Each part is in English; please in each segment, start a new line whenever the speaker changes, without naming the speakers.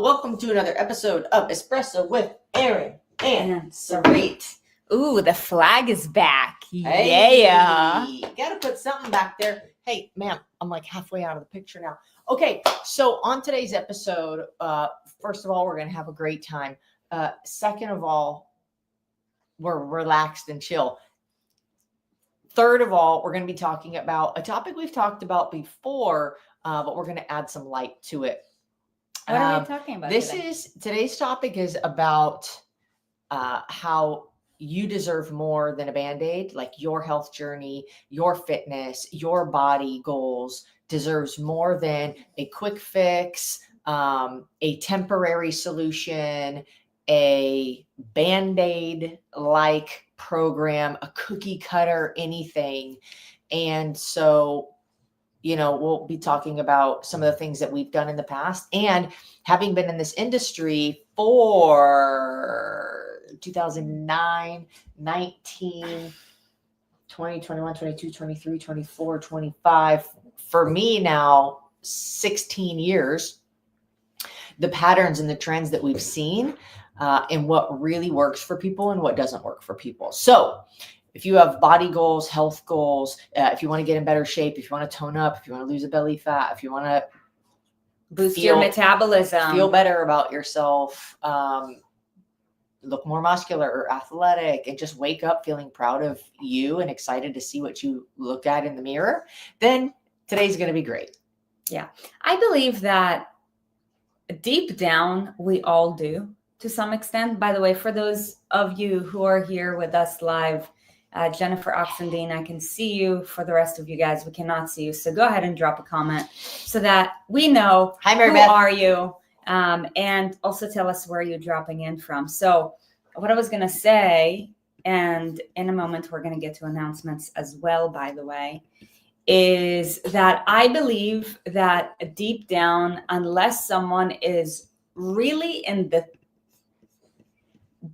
welcome to another episode of Espresso with Aaron and Sarit.
Ooh, the flag is back.
Hey,
Yeah.
Gotta put something back there. Hey, ma'am, I'm like halfway out of the picture now. Okay, so on today's episode, first of all, we're gonna have a great time. Second of all, we're relaxed and chill. Third of all, we're going to be talking about a topic we've talked about before, but we're going to add some light to it.
What are we talking about today?
Today's topic is about how you deserve more than a Band-Aid, like your health journey, your fitness, your body goals deserves more than a quick fix, a temporary solution, a Band-Aid like program, a cookie cutter, anything. And so, we'll be talking about some of the things that we've done in the past, and having been in this industry for 2009, 19, 20, 21, 22, 23, 24, 25, for me now, 16 years, the patterns and the trends that we've seen and what really works for people and what doesn't work for people. So if you have body goals, health goals, if you want to get in better shape, if you want to tone up, if you want to lose a belly fat, if you want to
boost your metabolism,
feel better about yourself, look more muscular or athletic, and just wake up feeling proud of you and excited to see what you look at in the mirror, then today's going to be great.
Yeah. I believe that deep down, we all do to some extent. By the way, for those of you who are here with us live, Jennifer Oxendine, I can see you. For the rest of you guys, we cannot see you. So go ahead and drop a comment so that we know
Hi, Mary
who
Beth.
are you, and also tell us where you're dropping in from. So what I was going to say, and in a moment we're going to get to announcements as well, by the way, is that I believe that deep down, unless someone is really in the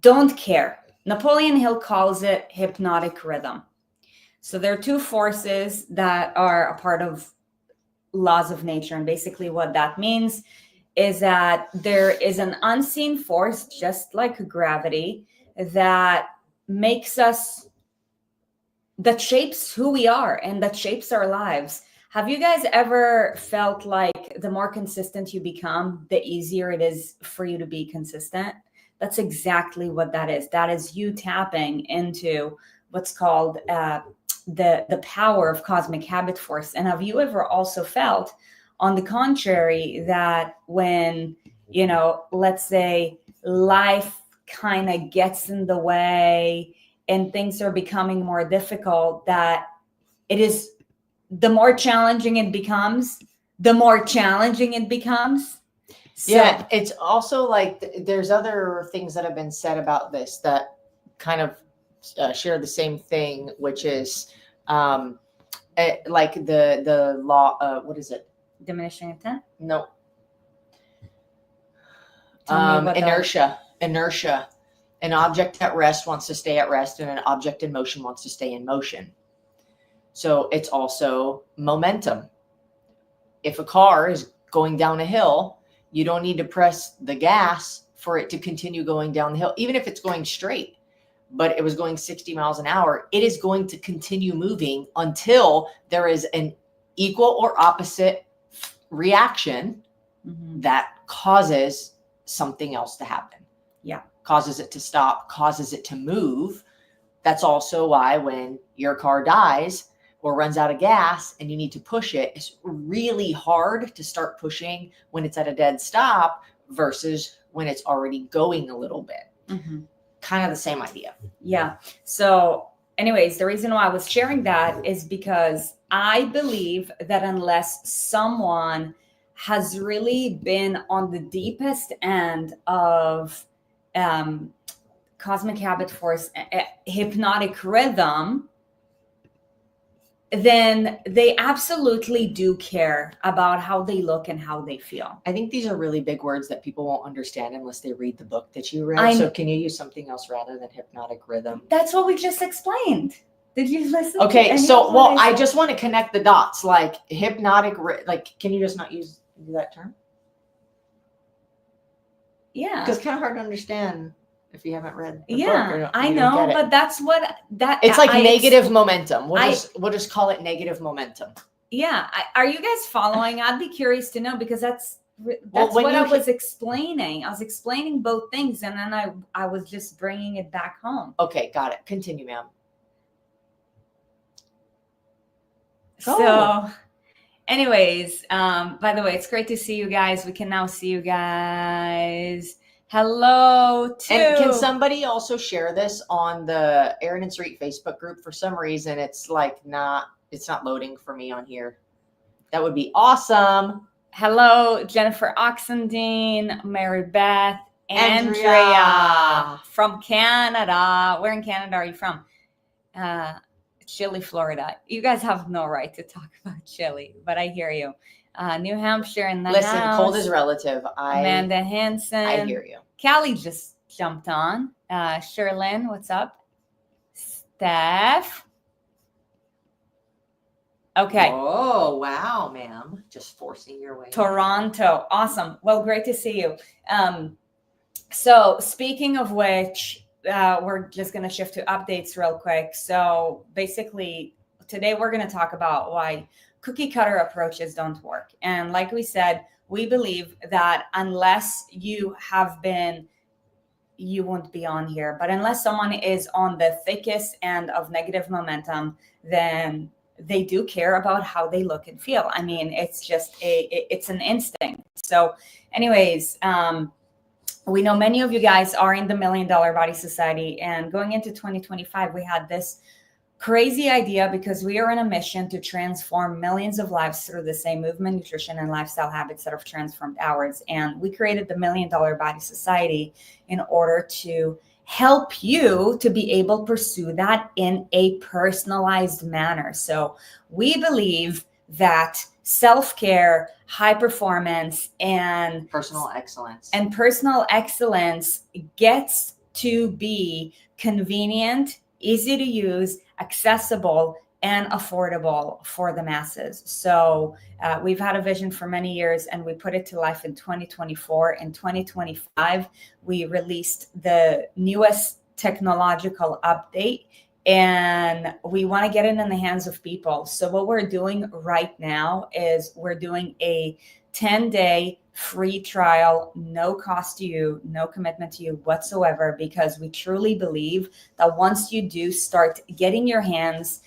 don't care, Napoleon Hill calls it hypnotic rhythm. So there are two forces that are a part of laws of nature. And basically what that means is that there is an unseen force, just like gravity, that makes us, that shapes who we are and that shapes our lives. Have you guys ever felt like the more consistent you become, the easier it is for you to be consistent? That's exactly what that is. That is you tapping into what's called the power of cosmic habit force. And have you ever also felt, on the contrary, that when, let's say life kind of gets in the way and things are becoming more difficult, that it is the more challenging it becomes, the more challenging it becomes? So,
yeah, it's also like there's other things that have been said about this that kind of share the same thing, which is like the law. What is it?
Diminishing intent?
No.
Tell me about
Inertia. Inertia. An object at rest wants to stay at rest, and an object in motion wants to stay in motion. So it's also momentum. If a car is going down a hill, you don't need to press the gas for it to continue going down the hill, even if it's going straight. But it was going 60 miles an hour, it is going to continue moving until there is an equal or opposite reaction that causes something else to happen.
Yeah.
Causes it to stop, causes it to move. That's also why when your car dies or runs out of gas and you need to push it, it's really hard to start pushing when it's at a dead stop versus when it's already going a little bit. Kind of the same idea.
Yeah. So anyways, the reason why I was sharing that is because I believe that unless someone has really been on the deepest end of cosmic habit force, hypnotic rhythm, then they absolutely do care about how they look and how they feel.
I think these are really big words that people won't understand unless they read the book that you read. So can you use something else rather than hypnotic rhythm?
That's what we just explained. Did you listen?
Okay, so, well, I just want to connect the dots, like hypnotic, like, can you just not use that term?
Yeah.
Because it's kind of hard to understand if you haven't read the book.
Yeah, I
you don't
know,
get it.
but that's what that
It's like
I
negative momentum. We'll
I-
just call it negative momentum.
Yeah, are you guys following? I'd be curious to know, because that's
when
what
you
I was explaining. I was explaining both things, and then I was just bringing it back home.
Okay, got it. Continue, ma'am. Go.
So, anyways, by the way, it's great to see you guys. We can now see you guys. Hello to.
And can somebody also share this on the Aaron and Sarit Facebook group? For some reason, it's not loading for me on here. That would be awesome.
Hello, Jennifer Oxendine, Mary Beth,
Andrea
from Canada. Where in Canada are you from? Chile, Florida. You guys have no right to talk about Chile, but I hear you. New Hampshire in the
Listen,
house.
cold is relative.
Amanda Hansen.
I hear you.
Callie just jumped on. Sherlyn, what's up? Steph. Okay.
Oh, wow, ma'am. Just forcing your way.
Toronto. Awesome. Well, great to see you. So speaking of which, we're just going to shift to updates real quick. So basically, today we're going to talk about why cookie cutter approaches don't work. And like we said, we believe that unless you have been, you won't be on here, but unless someone is on the thickest end of negative momentum, then they do care about how they look and feel. I mean, it's just it's an instinct. So anyways, we know many of you guys are in the $1 Million Body Society, and going into 2025, we had this crazy idea because we are on a mission to transform millions of lives through the same movement, nutrition, and lifestyle habits that have transformed ours. And we created the $1 Million Body Society in order to help you to be able to pursue that in a personalized manner. So we believe that self-care, high performance, and
personal
excellence gets to be convenient, easy to use, accessible, and affordable for the masses. So we've had a vision for many years, and we put it to life in 2024. In 2025, we released the newest technological update, and we want to get it in the hands of people. So what we're doing right now is we're doing a 10-day free trial, no cost to you, no commitment to you whatsoever, because we truly believe that once you do start getting your hands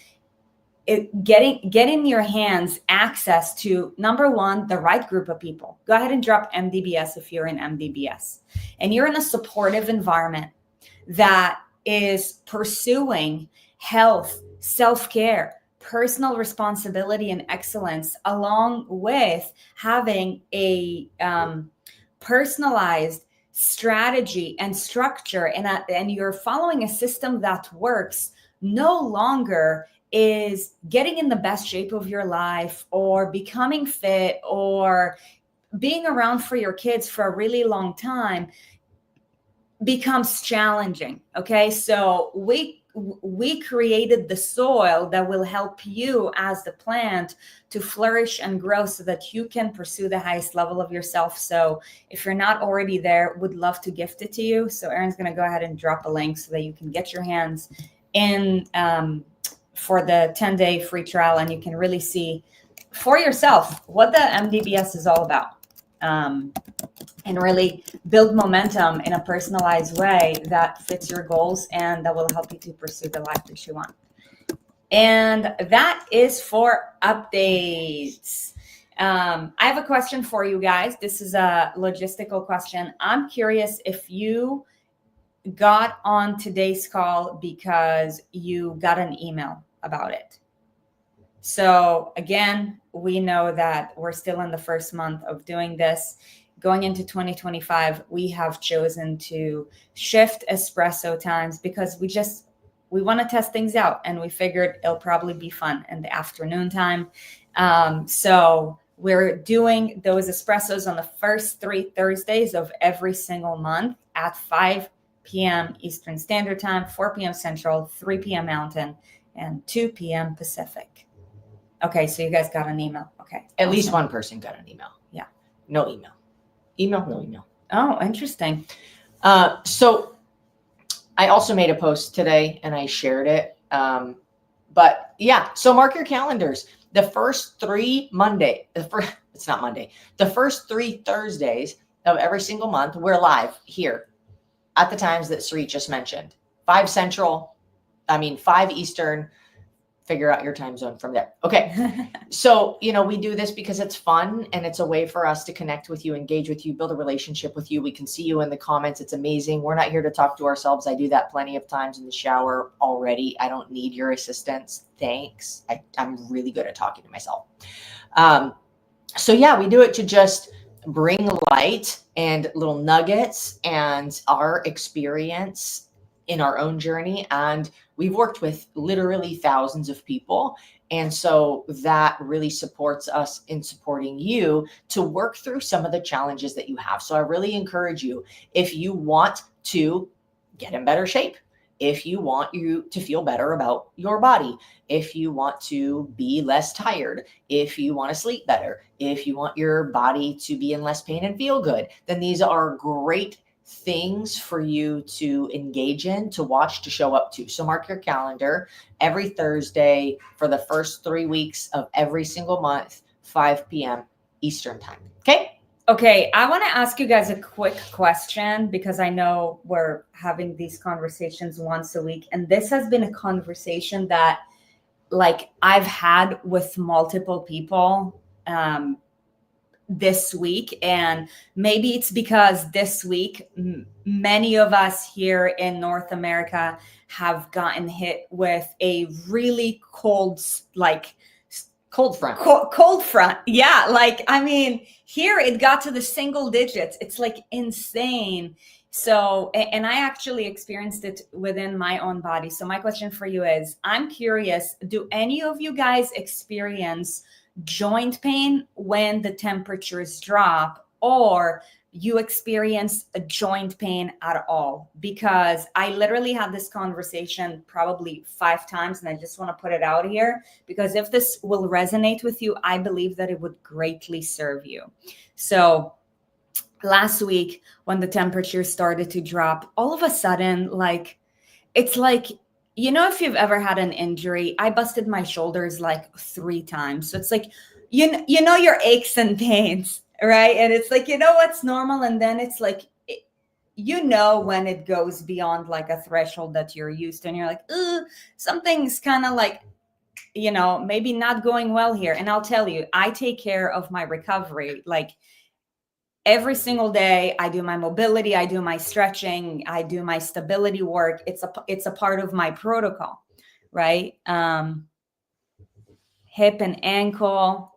access to, number one, the right group of people. Go ahead and drop MDBS if you're in MDBS and you're in a supportive environment that is pursuing health, self-care, personal responsibility, and excellence, along with having a personalized strategy and structure, and you're following a system that works, no longer is getting in the best shape of your life or becoming fit or being around for your kids for a really long time becomes challenging. Okay, so we created the soil that will help you as the plant to flourish and grow so that you can pursue the highest level of yourself. So if you're not already there, would love to gift it to you. So Aaron's going to go ahead and drop a link so that you can get your hands in for the 10-day free trial, and you can really see for yourself what the MDBS is all about. And really build momentum in a personalized way that fits your goals and that will help you to pursue the life that you want. And that is for updates. I have a question for you guys. This is a logistical question. I'm curious if you got on today's call because you got an email about it. So again, we know that we're still in the first month of doing this. Going into 2025, we have chosen to shift espresso times because we want to test things out, and we figured it'll probably be fun in the afternoon time. So we're doing those espressos on the first 3 Thursdays of every single month at 5 p.m. Eastern Standard Time, 4 p.m. Central, 3 p.m. Mountain, and 2 p.m. Pacific. Okay, so you guys got an email. Okay.
At least one person got an email.
Yeah.
No email. Email, no email.
Oh, interesting.
So I also made a post today and I shared it. But yeah, so mark your calendars. The first 3 Monday, it's not Monday, the first 3 Thursdays of every single month, we're live here at the times that Sri just mentioned. 5 Central, 5 Eastern, figure out your time zone from there. Okay. So, we do this because it's fun and it's a way for us to connect with you, engage with you, build a relationship with you. We can see you in the comments. It's amazing. We're not here to talk to ourselves. I do that plenty of times in the shower already. I don't need your assistance. Thanks. I'm really good at talking to myself. So yeah, we do it to just bring light and little nuggets and our experience in our own journey. And we've worked with literally thousands of people. And so that really supports us in supporting you to work through some of the challenges that you have. So I really encourage you, if you want to get in better shape, if you want you to feel better about your body, if you want to be less tired, if you want to sleep better, if you want your body to be in less pain and feel good, then these are great things for you to engage in, to watch, to show up to. So mark your calendar every Thursday for the first 3 weeks of every single month, 5 p.m. Eastern time. Okay?
Okay, I want to ask you guys a quick question because I know we're having these conversations once a week. And this has been a conversation that I've had with multiple people this week. And maybe it's because this week, many of us here in North America have gotten hit with a really cold front. Yeah. Here it got to the single digits. It's insane. So, and I actually experienced it within my own body. So my question for you is, I'm curious, do any of you guys experience joint pain when the temperatures drop, or you experience a joint pain at all? Because I literally had this conversation probably 5 times, and I just want to put it out here because if this will resonate with you, I believe that it would greatly serve you. So last week when the temperature started to drop, all of a sudden, it's like, if you've ever had an injury, I busted my shoulders 3 times. So it's your aches and pains, right? And it's what's normal. And then it's when it goes beyond a threshold that you're used to, and you're something's kind of maybe not going well here. And I'll tell you, I take care of my recovery. Every single day, I do my mobility, I do my stretching, I do my stability work. It's a part of my protocol, right? Hip and ankle,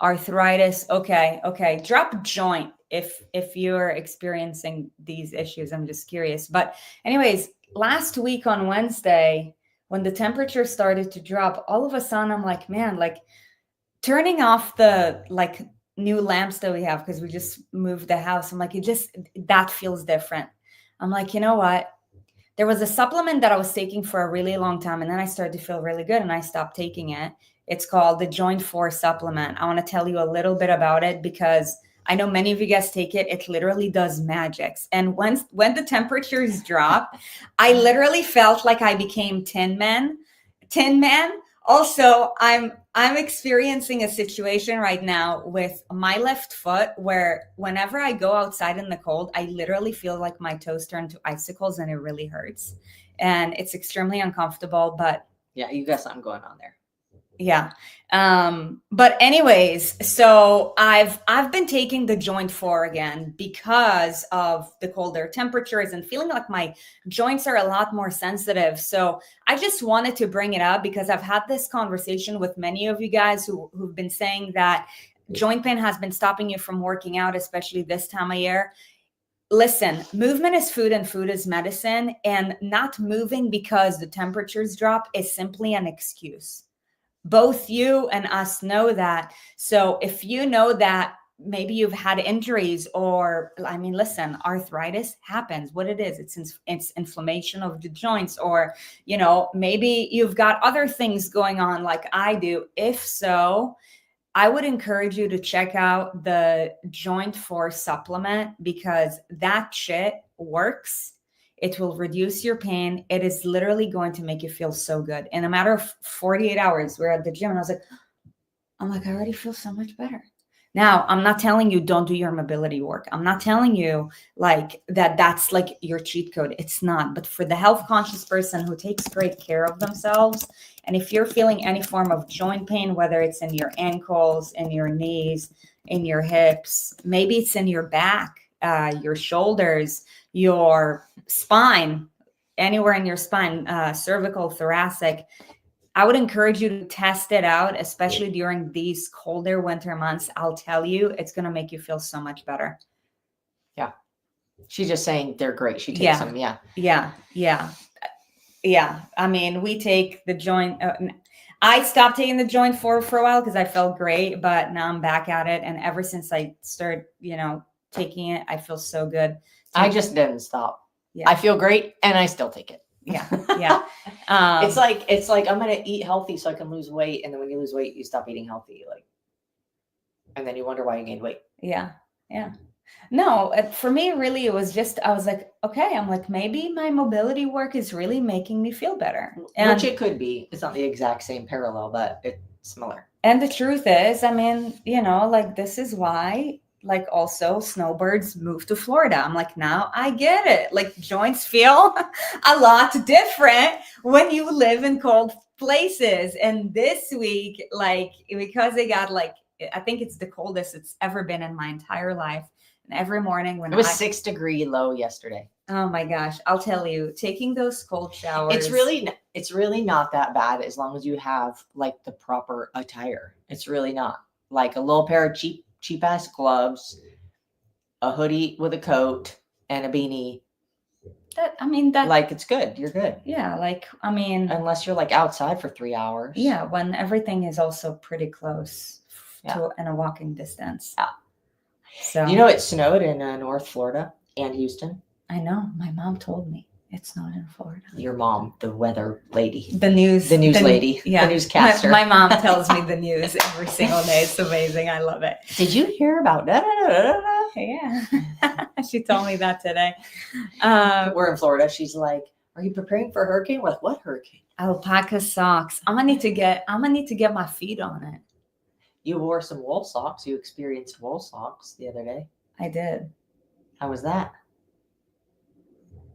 arthritis. Okay. Drop joint if you're experiencing these issues. I'm just curious. But anyways, last week on Wednesday, when the temperature started to drop, all of a sudden I'm man, turning off the new lamps that we have because we just moved the house. I'm that feels different. I'm you know what? There was a supplement that I was taking for a really long time, and then I started to feel really good and I stopped taking it. It's called the Joint 4 supplement. I want to tell you a little bit about it because I know many of you guys take it. It literally does magics. And when the temperatures drop, I literally felt like I became Tin Man. Also, I'm experiencing a situation right now with my left foot where whenever I go outside in the cold, I literally feel like my toes turn to icicles and it really hurts. And it's extremely uncomfortable, but
yeah, you got something going on there.
Yeah. But anyways, so I've been taking the Joint 4 again because of the colder temperatures and feeling like my joints are a lot more sensitive. So I just wanted to bring it up because I've had this conversation with many of you guys who've been saying that joint pain has been stopping you from working out, especially this time of year. Listen, movement is food and food is medicine, and not moving because the temperatures drop is simply an excuse. Both you and us know that. So if you know that maybe you've had injuries or, listen, arthritis happens. What it is, it's inflammation of the joints, or, maybe you've got other things going on like I do. If so, I would encourage you to check out the Joint Force supplement because that shit works. It will reduce your pain. It is literally going to make you feel so good. In a matter of 48 hours, we're at the gym and I'm like, I already feel so much better. Now, I'm not telling you don't do your mobility work. I'm not telling you like that's like your cheat code. It's not. But for the health conscious person who takes great care of themselves, and if you're feeling any form of joint pain, whether it's in your ankles, in your knees, in your hips, maybe it's in your back, your shoulders, your spine, anywhere in your spine, cervical, thoracic, I would encourage you to test it out, especially during these colder winter months. I'll tell you, it's going to make you feel so much better.
Yeah. She's just saying they're great. She takes
Yeah.
them. Yeah.
Yeah. I mean, we take the joint. I stopped taking the joint for a while because I felt great, but now I'm back at it. And ever since I started, taking it, I feel so good.
I just didn't stop.
Yeah.
I feel great and I still take it.
Yeah.
It's like I'm gonna eat healthy so I can lose weight, and then when you lose weight, you stop eating healthy, and then you wonder why you gained weight.
Yeah. No, for me, really, it was just I was like, okay, I'm like maybe my mobility work is really making me feel better,
Which it could be. It's not the exact same parallel, but it's similar.
And the truth is, I mean, this is why. Like also snowbirds move to Florida. I'm like, now I get it. Like joints feel a lot different when you live in cold places. And this week, because they got I think it's the coldest it's ever been in my entire life. And every morning when
it was 6-degree low yesterday.
Oh my gosh. I'll tell you, taking those cold showers.
It's really not that bad as long as you have the proper attire. It's really not. Like a little pair of cheap ass gloves, a hoodie with a coat, and a beanie. It's good. You're good.
Yeah,
unless you're outside for 3 hours.
Yeah, when everything is also pretty close to in a walking distance.
Yeah.
So
it snowed in North Florida and Houston.
I know. My mom told me it snowed in Florida.
Your mom, the weather lady.
The news
lady.
Yeah.
The newscaster.
My mom tells me the news every single day. It's amazing. I love it.
Did you hear about that?
Yeah. She told me that today.
We're in Florida. She's like, are you preparing for a hurricane? We're like, what hurricane?
Alpaca socks. I'm gonna need to get my feet on it.
You wore some wool socks. You experienced wool socks the other day.
I did.
How was that?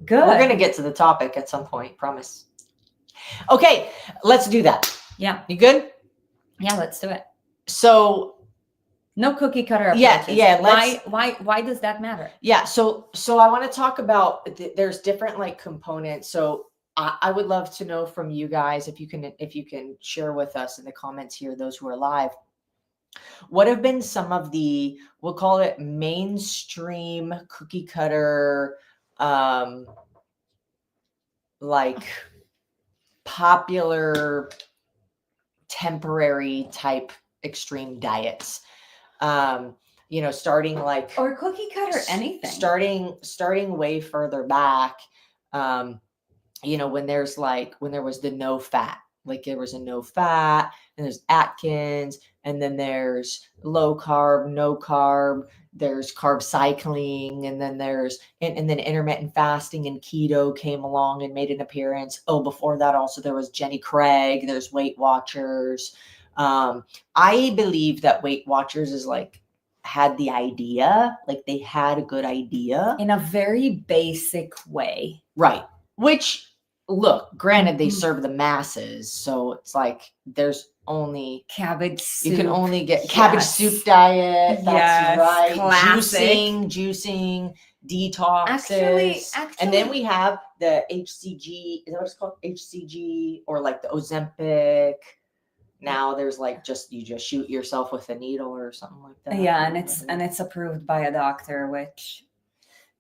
Good.
We're going to get to the topic at some point, promise. Okay, let's do that.
Yeah.
You good?
Yeah, let's do it.
So
no cookie cutter
approaches. Yeah.
Why does that matter?
Yeah. So I want to talk about there's different components. So I would love to know from you guys if you can share with us in the comments here, those who are live, what have been some of the, we'll call it mainstream cookie cutter, popular temporary type extreme diets, starting
or cookie cutter anything,
starting way further back, when there was the no fat, there was a no fat, and there's Atkins, and then there's low carb, no carb, there's carb cycling, and then there's and then intermittent fasting and keto came along and made an appearance. Oh, before that also there was Jenny Craig, there's Weight Watchers. I believe that Weight Watchers is had the idea, they had a good idea
in a very basic way.
Right. Which, look, granted, they serve the masses, so it's there's only
cabbage soup.
You can only get cabbage soup diet. That's right.
Classic.
Juicing, detoxes. Actually, and then we have the HCG. Is that what it's called? HCG, or the Ozempic. Now there's you just shoot yourself with a needle or something like that.
Yeah, and it's approved by a doctor, which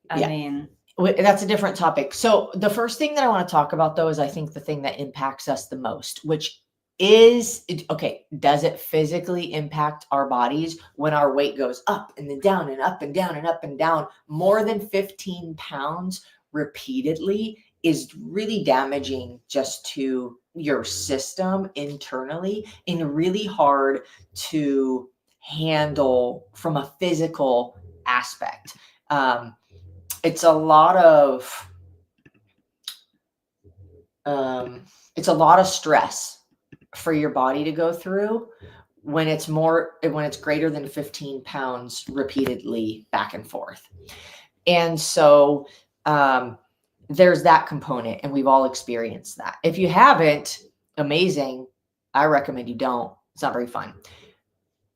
I mean,
that's a different topic. So the first thing that I want to talk about, though, is I think the thing that impacts us the most, which is, okay, does it physically impact our bodies when our weight goes up and then down and up and down and up and down? More than 15 pounds repeatedly is really damaging just to your system internally and really hard to handle from a physical aspect. It's a lot of stress for your body to go through when it's greater than 15 pounds repeatedly back and forth. And so there's that component, and we've all experienced that. If you haven't, amazing. I recommend you don't. It's not very fun.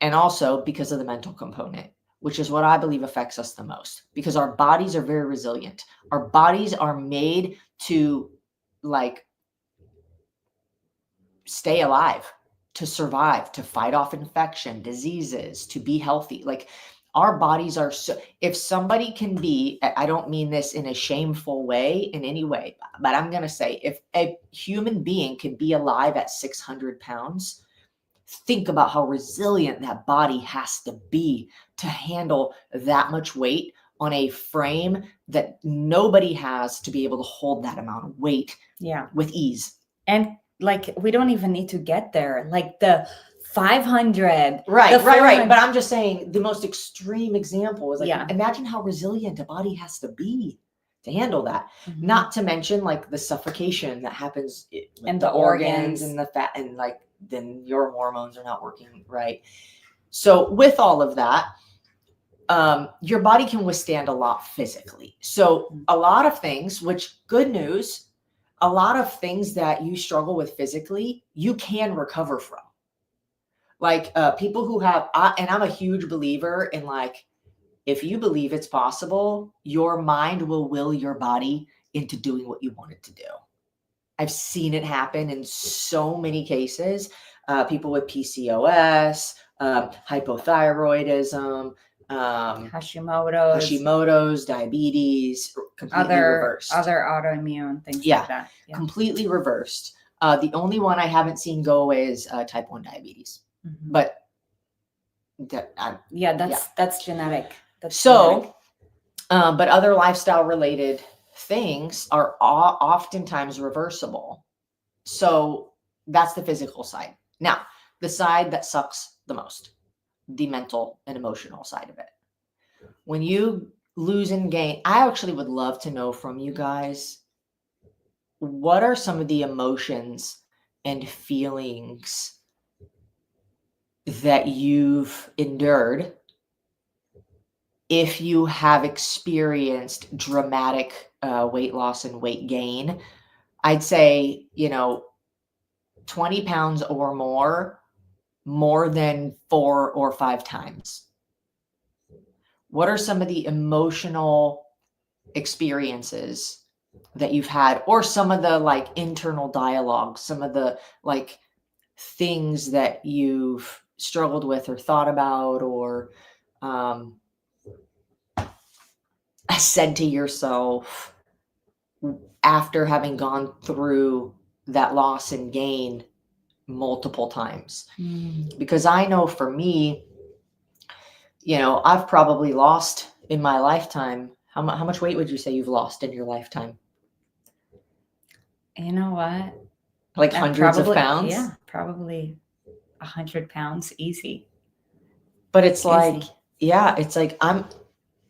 And also because of the mental component, which is what I believe affects us the most, because our bodies are very resilient. Our bodies are made to like stay alive, to survive, to fight off infection, diseases, to be healthy. Like our bodies are so, if somebody can be, I don't mean this in a shameful way in any way, but I'm going to say if a human being can be alive at 600 pounds, think about how resilient that body has to be to handle that much weight on a frame that nobody has to be able to hold that amount of weight with ease.
And like, we don't even need to get there. Like the 500.
Right. But I'm just saying the most extreme example is like, imagine how resilient a body has to be to handle that. Mm-hmm. Not to mention like the suffocation that happens in the organs and the fat, and like then your hormones are not working right. So with all of that, your body can withstand a lot physically. So a lot of things, which good news, a lot of things that you struggle with physically, you can recover from. Like people who have, and I'm a huge believer in like, if you believe it's possible, your mind will will your body into doing what you want it to do. I've seen it happen in so many cases. People with PCOS, hypothyroidism, Hashimoto's, diabetes, completely reversed.
Other autoimmune things like that.
Yeah, completely reversed. The only one I haven't seen go away is type 1 diabetes. Mm-hmm. But
that's genetic.
Genetic. But other lifestyle related things are oftentimes reversible. So that's the physical side. Now, the side that sucks the most, the mental and emotional side of it. When you lose and gain, I actually would love to know from you guys, what are some of the emotions and feelings that you've endured if you have experienced dramatic weight loss and weight gain? I'd say, 20 pounds or more than 4 or 5 times. What are some of the emotional experiences that you've had, or some of the like internal dialogue, some of the like things that you've struggled with or thought about, or said to yourself after having gone through that loss and gain multiple times? Because I know for me, I've probably lost in my lifetime. How much weight would you say you've lost in your lifetime?
You know what?
Like hundreds of pounds?
Yeah, probably 100 pounds easy.
But it's like, it's like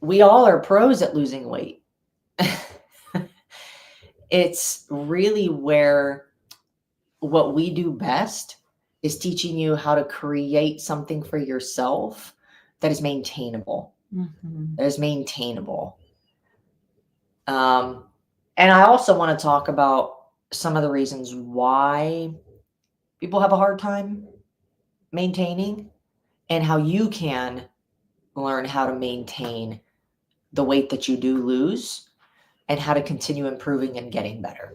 we all are pros at losing weight. It's really where what we do best is teaching you how to create something for yourself that is maintainable. Mm-hmm. That is maintainable. And I also want to talk about some of the reasons why people have a hard time maintaining, and how you can learn how to maintain the weight that you do lose, and how to continue improving and getting better.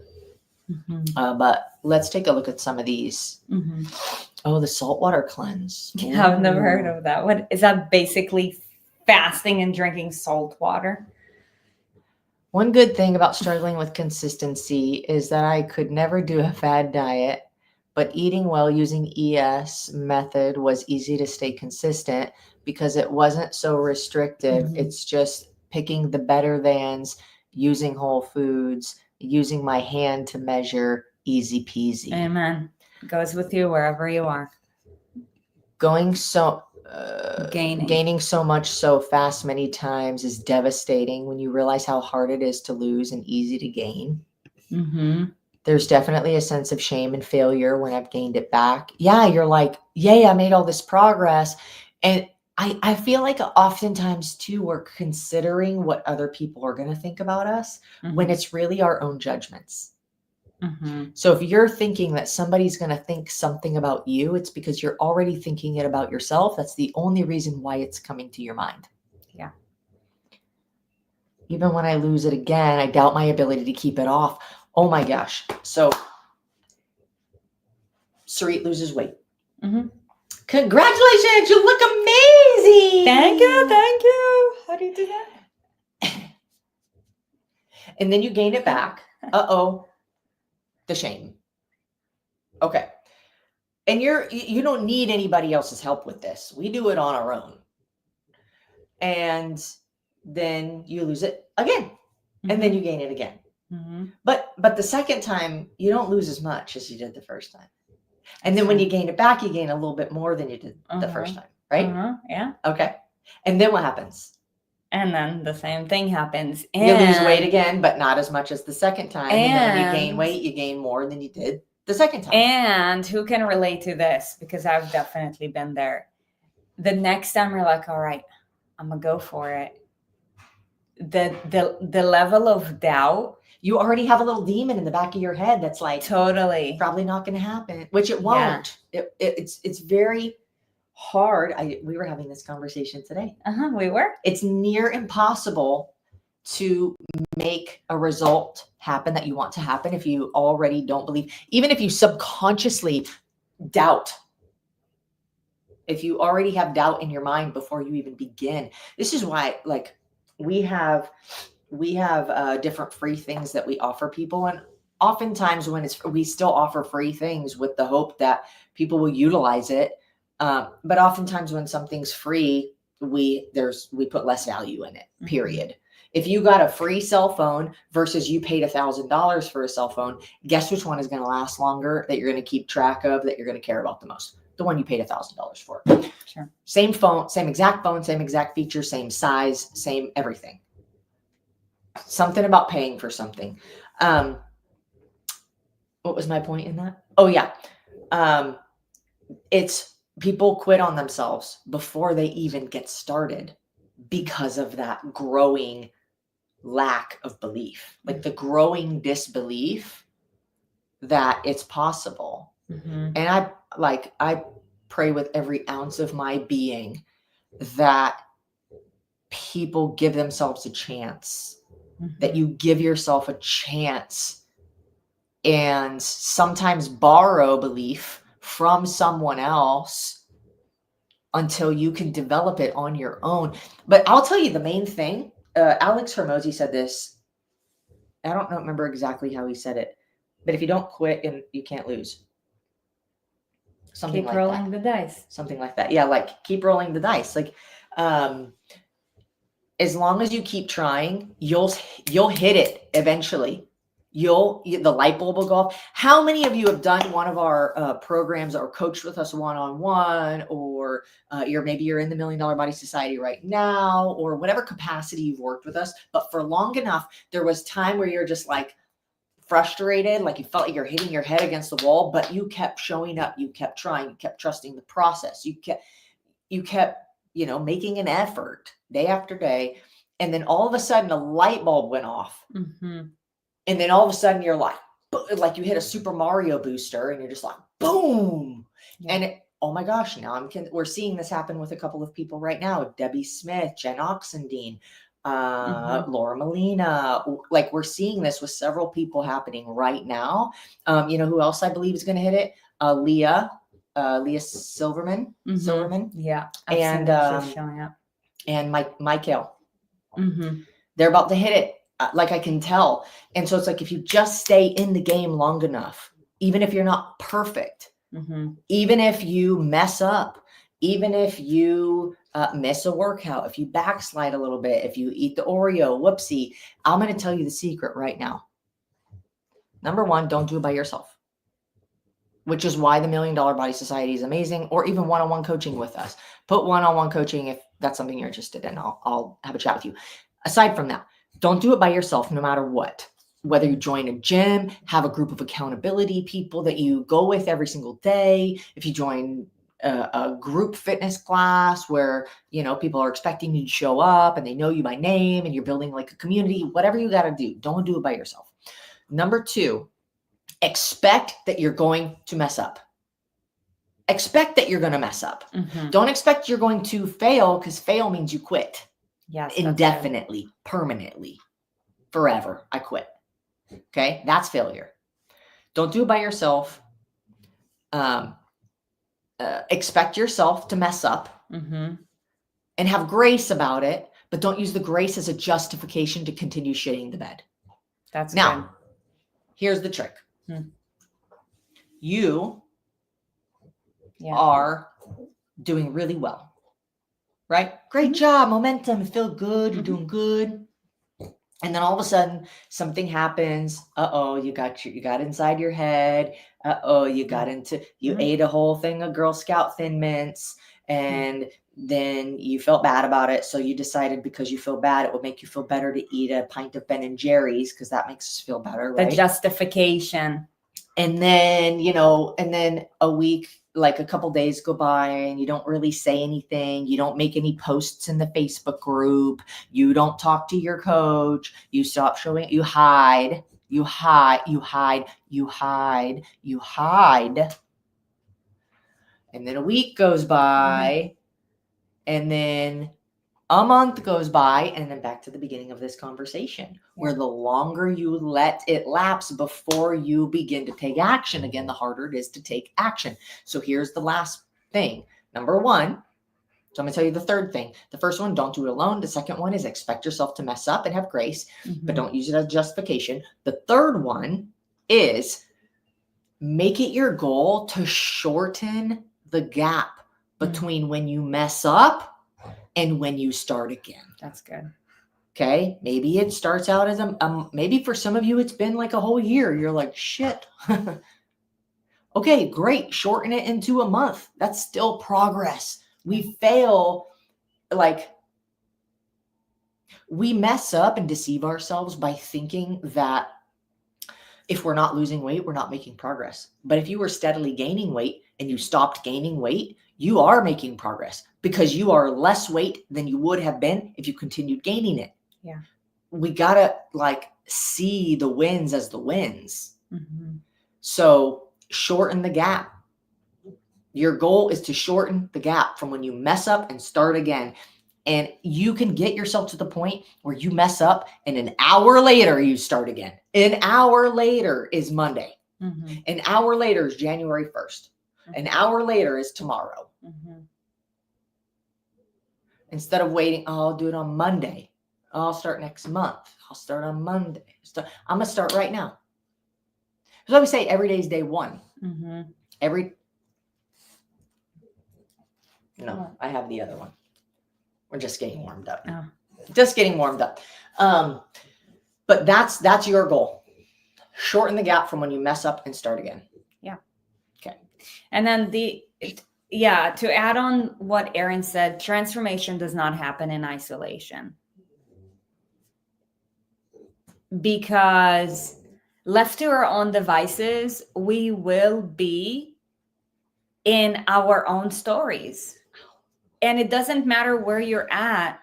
Mm-hmm. But let's take a look at some of these. Mm-hmm. Oh, the saltwater cleanse.
Yeah, I've never heard of that. What is that? Basically fasting and drinking salt water?
One good thing about struggling with consistency is that I could never do a fad diet, but eating well using ES method was easy to stay consistent because it wasn't so restrictive. Mm-hmm. It's just picking the better thans, using whole foods, using my hand to measure easy peasy.
Amen. Goes with you wherever you are.
Gaining so much so fast many times is devastating when you realize how hard it is to lose and easy to gain.
Mm-hmm.
There's definitely a sense of shame and failure when I've gained it back. Yeah, you're like, yay, I made all this progress. And I feel like oftentimes too, we're considering what other people are going to think about us when it's really our own judgments.
Mm-hmm.
So if you're thinking that somebody's going to think something about you, it's because you're already thinking it about yourself. That's the only reason why it's coming to your mind.
Yeah.
Even when I lose it again, I doubt my ability to keep it off. Oh my gosh. So Sarit loses weight.
Mm-hmm.
Congratulations. You look amazing.
Thank you. Thank you. How do you do that?
And then you gain it back. Uh-oh. The shame. Okay. And you don't need anybody else's help with this. We do it on our own. And then you lose it again. And then you gain it again.
Mm-hmm.
But the second time, you don't lose as much as you did the first time. And then when you gain it back, you gain a little bit more than you did the first time, right?
Yeah.
Okay. And then what happens?
And then the same thing happens.
You lose weight again, but not as much as the second time. And then when you gain weight, you gain more than you did the second time.
And who can relate to this? Because I've definitely been there. The next time you're like, all right, I'm going to go for it. The level of doubt.
You already have a little demon in the back of your head that's like,
totally,
probably not going to happen, which it won't. Yeah. It's very hard. We were having this conversation today.
We were.
It's near impossible to make a result happen that you want to happen if you already don't believe, even if you subconsciously doubt. If you already have doubt in your mind before you even begin. This is why, like, we have different free things that we offer people, and oftentimes we still offer free things with the hope that people will utilize it. But oftentimes when something's free, we put less value in it, period. If you got a free cell phone versus you paid $1,000 for a cell phone, guess which one is going to last longer, that you're going to keep track of, that you're going to care about the most? The one you paid $1,000 for.
Sure.
Same exact phone, same exact feature, same size, same everything. Something about paying for something. What was my point in that? Oh yeah. It's people quit on themselves before they even get started because of that growing lack of belief, like the growing disbelief that it's possible. And I pray with every ounce of my being that people give themselves a chance, that you give yourself a chance and sometimes borrow belief from someone else until you can develop it on your own. But I'll tell you the main thing. Alex Hormozi said this. I don't remember exactly how he said it, but if you don't quit, and you can't lose. Something
keep
like
rolling
that.
the dice.
Something like that. Yeah, like keep rolling the dice. Like, as long as you keep trying, you'll hit it eventually. The light bulb will go off. How many of you have done one of our programs or coached with us one-on-one, or maybe you're in the $1 Million Body Society right now, or whatever capacity you've worked with us, but for long enough, there was time where you're just like frustrated, like you felt like you're hitting your head against the wall, but you kept showing up, you kept trying, you kept trusting the process, you kept making an effort day after day, and then all of a sudden a light bulb went off. And then all of a sudden you're like you hit a Super Mario booster, and you're just like, boom. Yeah. And oh my gosh, now we're seeing this happen with a couple of people right now. Debbie Smith, Jen Oxendine, Laura Molina. Like, we're seeing this with several people happening right now. Who else I believe is going to hit it? Leah Silverman. Silverman.
Yeah.
And
showing up.
And Michael. They're about to hit it. Like, I can tell. And so it's like, if you just stay in the game long enough, even if you're not perfect, even if you mess up, even if you miss a workout, if you backslide a little bit, if you eat the Oreo, whoopsie, I'm going to tell you the secret right now. Number one, don't do it by yourself. which is why the $1 Million Body Society is amazing, or even one-on-one coaching with us. Put one-on-one coaching if that's something you're interested in. I'll have a chat with you. Aside from that, don't do it by yourself no matter what. Whether you join a gym, have a group of accountability people that you go with every single day, if you join a group fitness class where, people are expecting you to show up and they know you by name and you're building like a community, whatever you got to do, don't do it by yourself. Number 2, expect that you're going to mess up. Expect that you're going to mess up. Don't expect you're going to fail, because fail means you quit.
Yes.
Indefinitely, permanently, forever. I quit. Okay. That's failure. Don't do it by yourself. Expect yourself to mess up and have grace about it, but don't use the grace as a justification to continue shitting the bed.
That's
now,
good.
Here's the trick. You are doing really well, right? Great job, momentum, you feel good, you're doing good. And then all of a sudden something happens. You got inside your head. You ate a whole thing of Girl Scout Thin Mints, and then you felt bad about it. So you decided, because you feel bad, it would make you feel better to eat a pint of Ben and Jerry's, because that makes us feel better, right?
The justification.
And then, a week, like a couple days go by and you don't really say anything. You don't make any posts in the Facebook group. You don't talk to your coach. You stop showing, you hide. And then a week goes by, and then a month goes by, and then back to the beginning of this conversation, where the longer you let it lapse before you begin to take action again, the harder it is to take action. So here's the last thing. Number 1. So I'm going to tell you the third thing. The first one, don't do it alone. The second one is expect yourself to mess up and have grace, but don't use it as justification. The third one is make it your goal to shorten the gap between when you mess up and when you start again.
That's good.
Okay. Maybe it starts out as maybe for some of you, it's been like a whole year. You're like, shit. Okay, great. Shorten it into a month. That's still progress. We fail. Like, we mess up and deceive ourselves by thinking that if we're not losing weight, we're not making progress. But if you were steadily gaining weight and you stopped gaining weight, you are making progress, because you are less weight than you would have been if you continued gaining it.
Yeah.
We got to see the wins as the wins. So shorten the gap. Your goal is to shorten the gap from when you mess up and start again. And you can get yourself to the point where you mess up and an hour later you start again. An hour later is Monday. An hour later is January 1st. An hour later is tomorrow. Instead of waiting, I'll do it on Monday. I'll start next month. I'll start on Monday. I'm going to start right now. So we say every day is day 1. No, I have the other one. We're just getting warmed up. Just getting warmed up. But that's your goal. Shorten the gap from when you mess up and start again.
Yeah.
Okay.
And then to add on what Erin said, transformation does not happen in isolation. Because left to our own devices, we will be in our own stories. And it doesn't matter where you're at.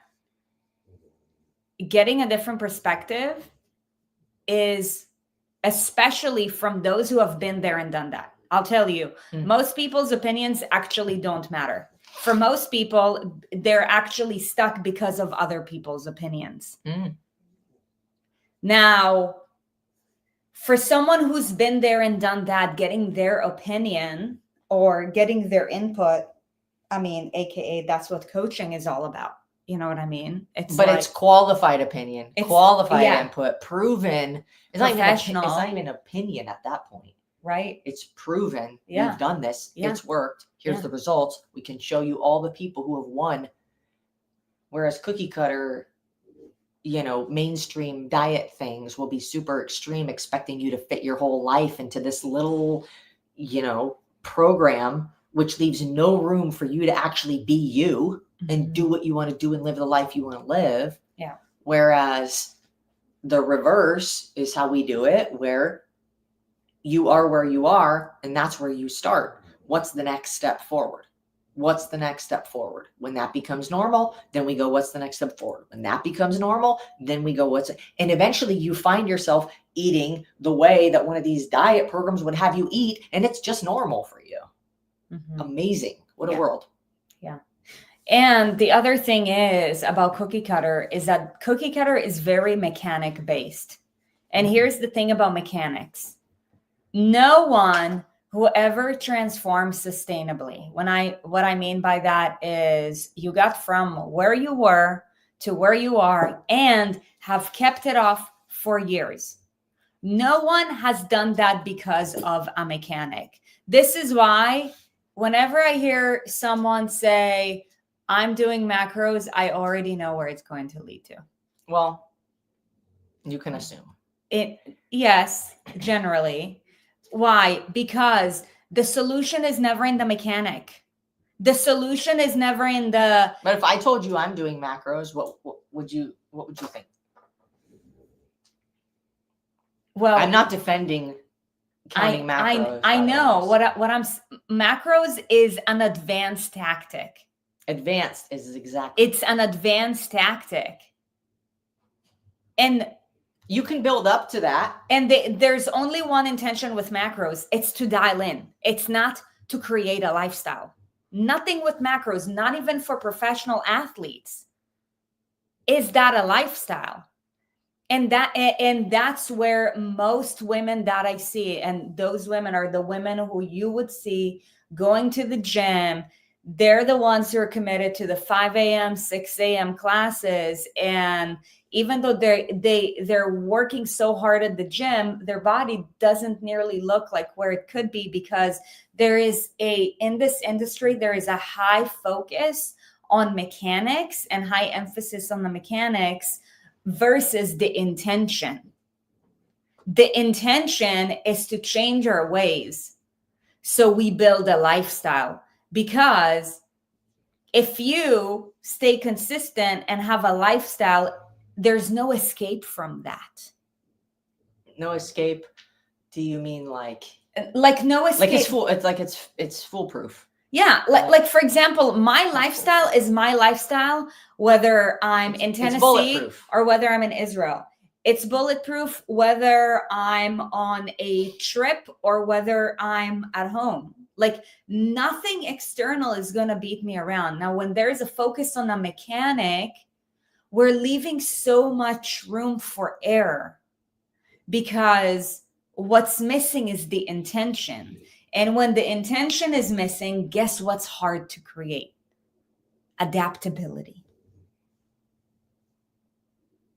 Getting a different perspective is, especially from those who have been there and done that. I'll tell you, most people's opinions actually don't matter. For most people, they're actually stuck because of other people's opinions. Now, for someone who's been there and done that, getting their opinion or getting their input, AKA that's what coaching is all about. You know what I mean?
It's qualified opinion, qualified input, proven. It's
professional.
It's not even opinion at that point.
Right?
It's proven. We've done this. It's worked. Here's the results. We can show you all the people who have won. Whereas cookie cutter, mainstream diet things will be super extreme, expecting you to fit your whole life into this little program, which leaves no room for you to actually be you and do what you want to do and live the life you want to live.
Yeah.
Whereas the reverse is how we do it, where you are where you are, and that's where you start. What's the next step forward? What's the next step forward? When that becomes normal, then we go, what's the next step forward? When that becomes normal, then we go, and eventually you find yourself eating the way that one of these diet programs would have you eat, and it's just normal for you. Amazing. What a world.
Yeah. And the other thing is about cookie cutter is that cookie cutter is very mechanic based. And here's the thing about mechanics. No one who ever transforms sustainably. What I mean by that is you got from where you were to where you are and have kept it off for years. No one has done that because of a mechanic. This is why whenever I hear someone say, I'm doing macros, I already know where it's going to lead to.
Well, you can assume.
Yes, generally. Why? Because the solution is never in the mechanic. The solution is never in the...
But if I told you I'm doing macros, what would you think?
Well,
I'm not defending counting macros.
I know what I'm... Macros is an advanced tactic.
Advanced is exactly.
It's an advanced tactic. And
you can build up to that.
And there's only one intention with macros. It's to dial in. It's not to create a lifestyle. Nothing with macros, not even for professional athletes. Is that a lifestyle? And that's where most women that I see, and those women are the women who you would see going to the gym. They're the ones who are committed to the 5 a.m., 6 a.m. classes. And even though they're working so hard at the gym, their body doesn't nearly look like where it could be, because in this industry, there is a high focus on mechanics and high emphasis on the mechanics versus the intention. The intention is to change our ways so we build a lifestyle. Because if you stay consistent and have a lifestyle, there's no escape from that.
No escape? Do you mean like
no escape?
It's foolproof.
Yeah, like for example, my lifestyle is my lifestyle, whether I'm in Tennessee or whether I'm in Israel. It's bulletproof whether I'm on a trip or whether I'm at home. Like nothing external is going to beat me around. Now, when there's a focus on a mechanic, we're leaving so much room for error, because what's missing is the intention. And when the intention is missing, guess what's hard to create? Adaptability.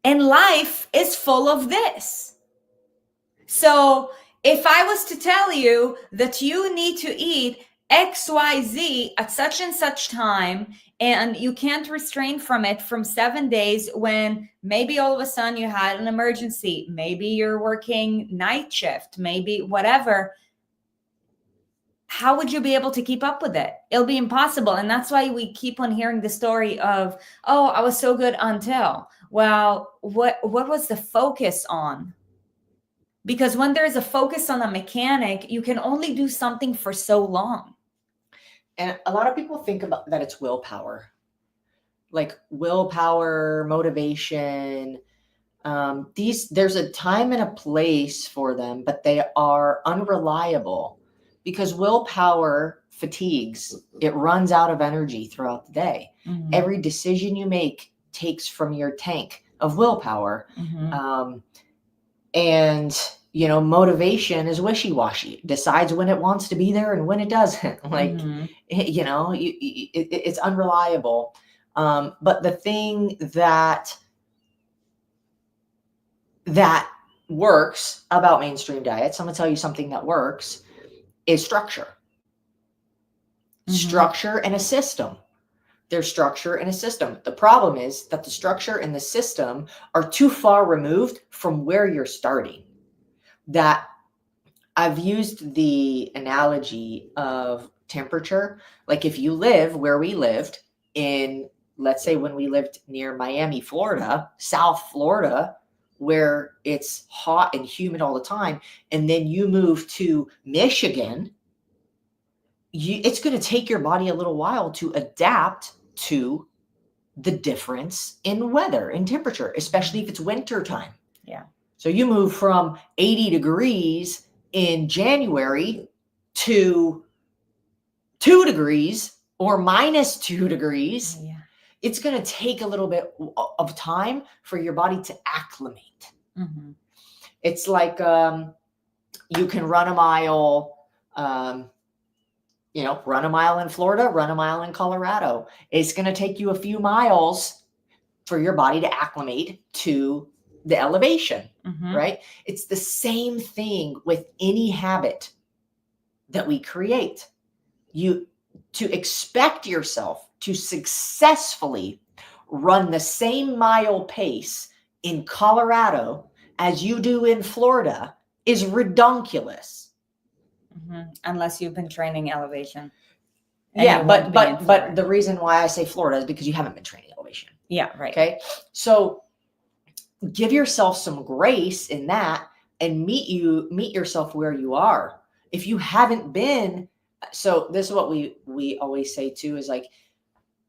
And life is full of this. So if I was to tell you that you need to eat XYZ at such and such time, and you can't restrain from it from 7 days, when maybe all of a sudden you had an emergency, maybe you're working night shift, maybe whatever, how would you be able to keep up with it? It'll be impossible. And that's why we keep on hearing the story of, oh, I was so good until. Well, what was the focus on? Because when there's a focus on a mechanic, you can only do something for so long.
And a lot of people think about that it's willpower. Like willpower, motivation. There's a time and a place for them, but they are unreliable, because willpower fatigues. It runs out of energy throughout the day. Mm-hmm. Every decision you make takes from your tank of willpower. Mm-hmm. And, motivation is wishy-washy. It decides when it wants to be there and when it doesn't. It's unreliable. But the thing that works about mainstream diets, I'm going to tell you something that works, is structure. Mm-hmm. Structure and a system. There's structure and a system. The problem is that the structure and the system are too far removed from where you're starting. That I've used the analogy of temperature. Like if you live where we lived in, let's say when we lived near Miami, Florida, South Florida, where it's hot and humid all the time, and then you move to Michigan, it's going to take your body a little while to adapt to the difference in weather and temperature, especially if it's winter time.
Yeah.
So you move from 80 degrees in January to 2 degrees or minus 2 degrees.
Yeah.
It's going to take a little bit of time for your body to acclimate.
Mm-hmm.
It's like you can run a mile, run a mile in Florida, run a mile in Colorado. It's going to take you a few miles for your body to acclimate to the elevation, right? It's the same thing with any habit that we create. To expect yourself to successfully run the same mile pace in Colorado as you do in Florida is redonkulous.
Unless you've been training elevation.
Yeah, but the reason why I say Florida is because you haven't been training elevation.
Yeah, right.
Okay. So give yourself some grace in that and meet yourself where you are. If you haven't been, so this is what we always say too, is like,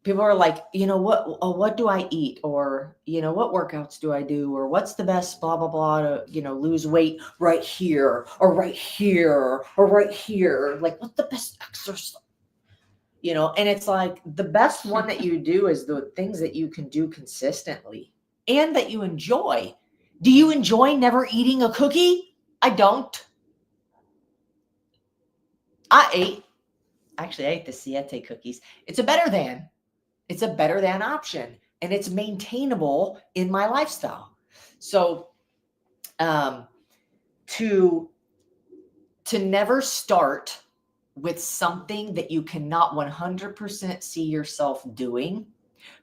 people are like, what do I eat? Or, what workouts do I do? Or what's the best blah, blah, blah to, lose weight right here or right here or right here? Like, what's the best exercise? And it's like the best one that you do is the things that you can do consistently and that you enjoy. Do you enjoy never eating a cookie? I don't. I ate the Siete cookies. It's a better than option, and it's maintainable in my lifestyle. So to never start with something that you cannot 100% see yourself doing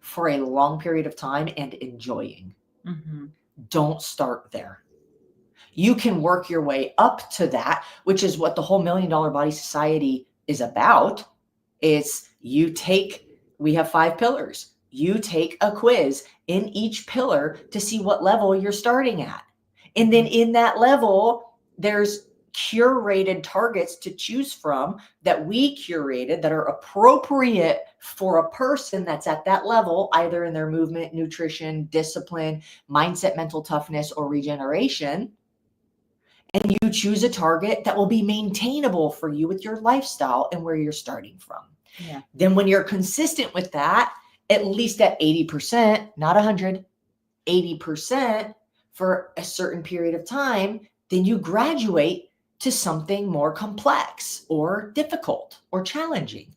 for a long period of time and enjoying. Don't start there. You can work your way up to that, which is what the whole $1 Million Body Society is about. We have 5 pillars. You take a quiz in each pillar to see what level you're starting at. And then in that level, there's curated targets to choose from that we curated that are appropriate for a person that's at that level, either in their movement, nutrition, discipline, mindset, mental toughness, or regeneration. And you choose a target that will be maintainable for you with your lifestyle and where you're starting from.
Yeah.
Then when you're consistent with that, at least at 80%, not 100, 80% for a certain period of time, then you graduate to something more complex or difficult or challenging.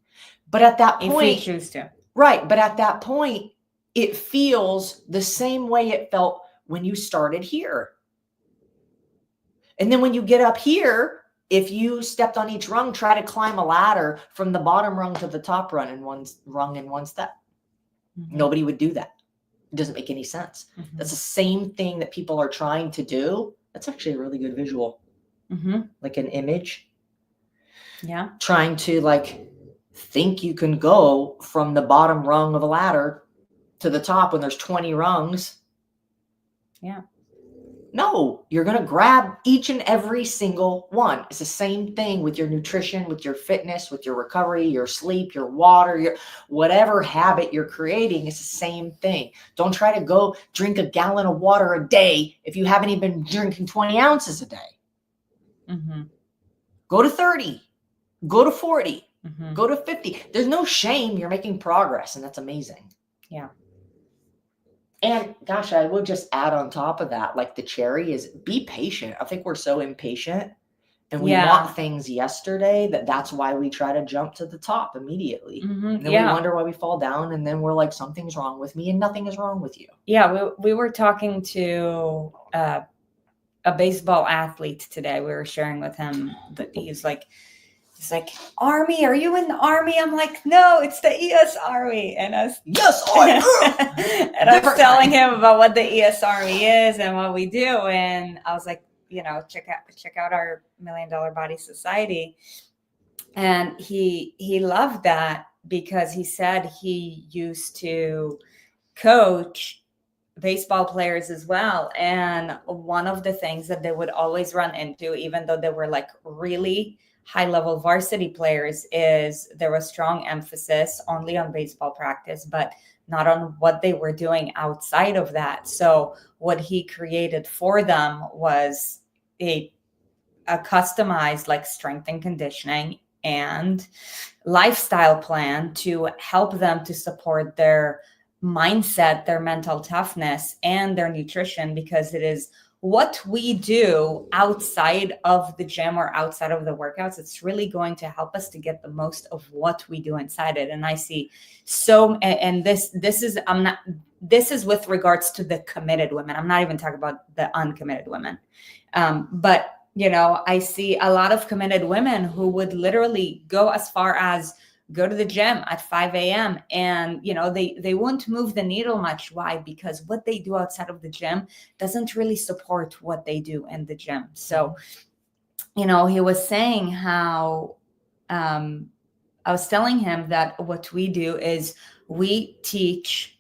But at that point,
if you choose to.
Right. But at that point, it feels the same way it felt when you started here. And then when you get up here, if you stepped on each rung, try to climb a ladder from the bottom rung to the top rung in one step. Nobody would do that. It doesn't make any sense. That's the same thing that people are trying to do. That's actually a really good visual. Like an image.
Yeah.
Trying to think you can go from the bottom rung of a ladder to the top when there's 20 rungs.
Yeah.
No, you're going to grab each and every single one. It's the same thing with your nutrition, with your fitness, with your recovery, your sleep, your water, your whatever habit you're creating. It's the same thing. Don't try to go drink a gallon of water a day if you haven't even been drinking 20 ounces a day. Go to 30, go to 40, go to 50. There's no shame. You're making progress, and that's amazing.
Yeah.
And gosh, I would just add on top of that, like the cherry is be patient. I think we're so impatient and we want things yesterday that's why we try to jump to the top immediately. And then we wonder why we fall down. And then we're like, something's wrong with me, and nothing is wrong with you. Yeah.
We were talking to a baseball athlete today. We were sharing with him that he's like, Army, are you in the Army? I'm like, no, it's the ES Army. And I was, yes, I am. And I was telling him about what the ES Army is and what we do. And I was like, check out our $1 Million Body Society. And he loved that because he said he used to coach baseball players as well. And one of the things that they would always run into, even though they were like really high level varsity players, is there was strong emphasis only on baseball practice, but not on what they were doing outside of that. So what he created for them was a customized like strength and conditioning and lifestyle plan to help them to support their mindset, their mental toughness, and their nutrition, because it is what we do outside of the gym or outside of the workouts. It's really going to help us to get the most of what we do inside it. And I see this is with regards to the committed women. I'm not even talking about the uncommitted women. But I see a lot of committed women who would literally go as far as go to the gym at 5 a.m. and, they won't move the needle much. Why? Because what they do outside of the gym doesn't really support what they do in the gym. So, he was saying how, I was telling him that what we do is we teach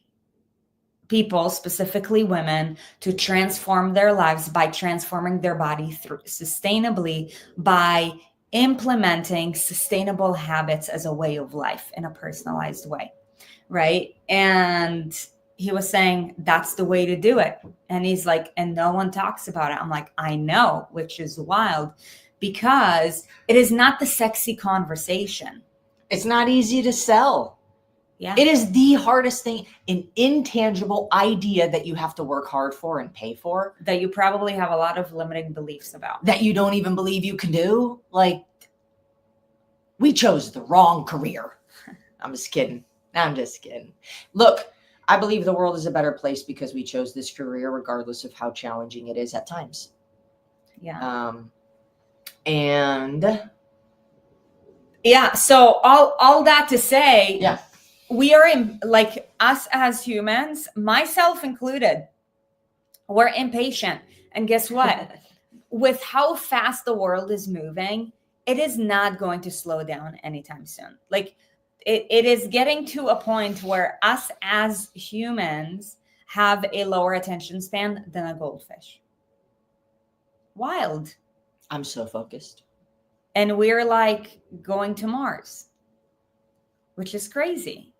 people, specifically women, to transform their lives by transforming their body sustainably by implementing sustainable habits as a way of life in a personalized way, right? And he was saying that's the way to do it. And he's like, and no one talks about it. I'm like, I know, which is wild, because it is not the sexy conversation.
It's not easy to sell.
Yeah.
It is the hardest thing, an intangible idea that you have to work hard for and pay for.
That you probably have a lot of limiting beliefs about.
That you don't even believe you can do. Like, we chose the wrong career. I'm just kidding. Look, I believe the world is a better place because we chose this career, regardless of how challenging it is at times.
Yeah.
And
yeah, so all that to say,
yeah,
we are like us as humans, myself included, we're impatient. And guess what? With how fast the world is moving, it is not going to slow down anytime soon. Like it is getting to a point where us as humans have a lower attention span than a goldfish. Wild.
I'm so focused.
And we're like going to Mars, which is crazy.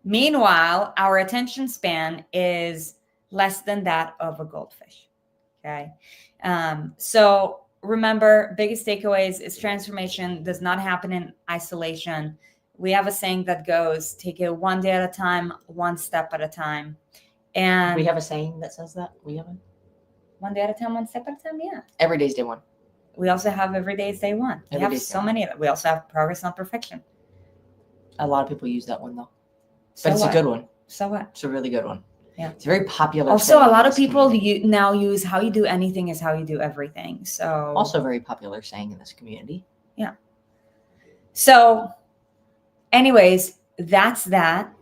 Meanwhile, our attention span is less than that of a goldfish. Okay. So remember, biggest takeaways is transformation does not happen in isolation. We have a saying that goes, take it one day at a time, one step at a time. And
we have a saying that says that? We have it?
One day at a time, one step at a time. Yeah.
Every day's day one.
We also have every day is day one. We have so many of them. We also have progress, not perfection.
A lot of people use that one though.
So
but it's
what?
a good one.
So what?
It's a really good one.
Yeah.
It's a very popular.
Also, a lot of people now use how you do anything is how you do everything. So
also very popular saying in this community.
Yeah. So anyways, that's that.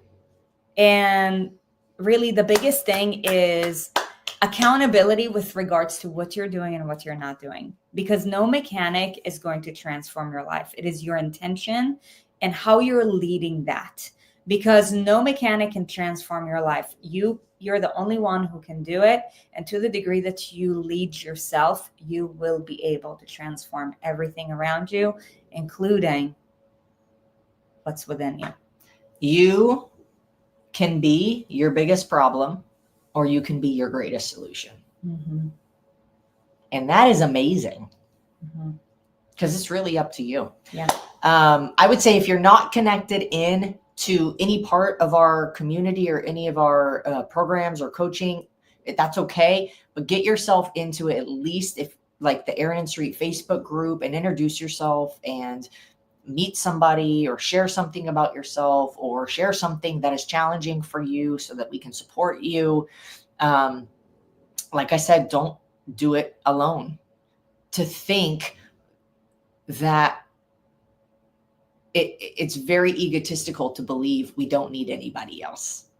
And really the biggest thing is accountability with regards to what you're doing and what you're not doing, because no mechanic is going to transform your life. It is your intention and how you're leading that, because no mechanic can transform your life. You're the only one who can do it. And to the degree that you lead yourself, you will be able to transform everything around you, including what's within you.
You can be your biggest problem, or you can be your greatest solution.
Mm-hmm.
And that is amazing.
Mm-hmm.
Because it's really up to you.
Yeah.
I would say if you're not connected in to any part of our community or any of our programs or coaching, that's okay. But get yourself into it, at least if like the Erin and Street Facebook group, and introduce yourself and meet somebody or share something about yourself or share something that is challenging for you so that we can support you. Like I said, don't do it alone. To think that it's very egotistical to believe we don't need anybody else.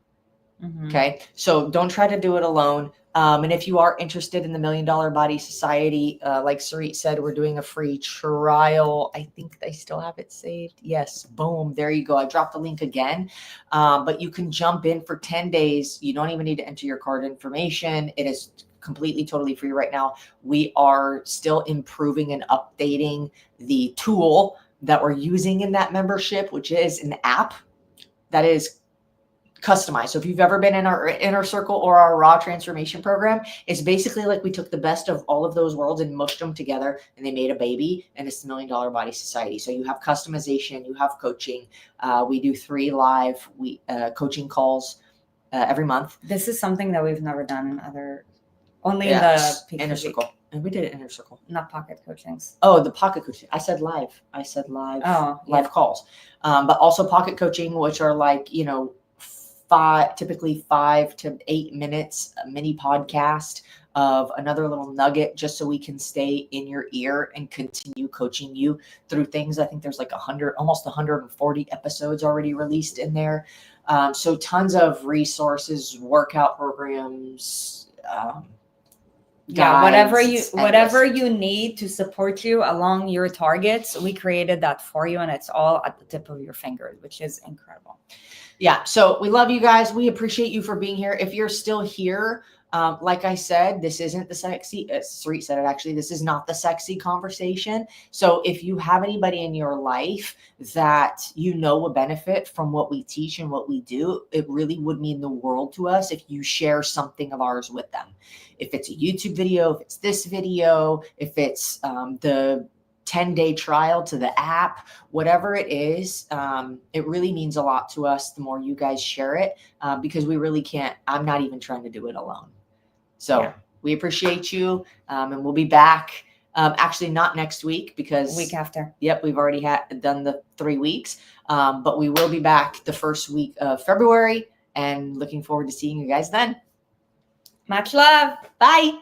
Mm-hmm.
Okay. So don't try to do it alone. And if you are interested in the $1 Million Body Society, like Sarit said, we're doing a free trial. I think they still have it saved. Yes. Boom. There you go. I dropped the link again. But you can jump in for 10 days. You don't even need to enter your card information. It is completely, totally free right now. We are still improving and updating the tool that we're using in that membership, which is an app that is customized. So if you've ever been in our Inner Circle or our Raw Transformation program, it's basically like we took the best of all of those worlds and mushed them together, and they made a baby, and it's the $1 Million Body Society. So you have customization, you have coaching. We do 3 live coaching calls every month.
This is something that we've never done in other, only
Yes,
in the
Inner Circle. And we did it Inner Circle.
not pocket coachings.
Oh, the pocket coaching. I said live.
Oh,
Live
yeah.
calls. But also pocket coaching, which are like, typically 5 to 8 minutes, a mini podcast of another little nugget, just so we can stay in your ear and continue coaching you through things. I think there's like almost 140 episodes already released in there. So tons of resources, workout programs,
Yeah,
guides,
whatever you need to support you along your targets, we created that for you, and it's all at the tip of your fingers, which is incredible.
Yeah. So we love you guys. We appreciate you for being here. If you're still here, like I said, this isn't the sexy, Sarit said it actually, this is not the sexy conversation. So if you have anybody in your life that would benefit from what we teach and what we do, it really would mean the world to us if you share something of ours with them. If it's a YouTube video, if it's this video, if it's the 10-day trial to the app, whatever it is, it really means a lot to us the more you guys share it, because we really can't, I'm not even trying to do it alone. So
Yeah.
we appreciate you, and we'll be back. Actually not next week, because
Week after.
Yep, we've already done the 3 weeks, but we will be back the first week of February, and looking forward to seeing you guys then.
Much love.
Bye.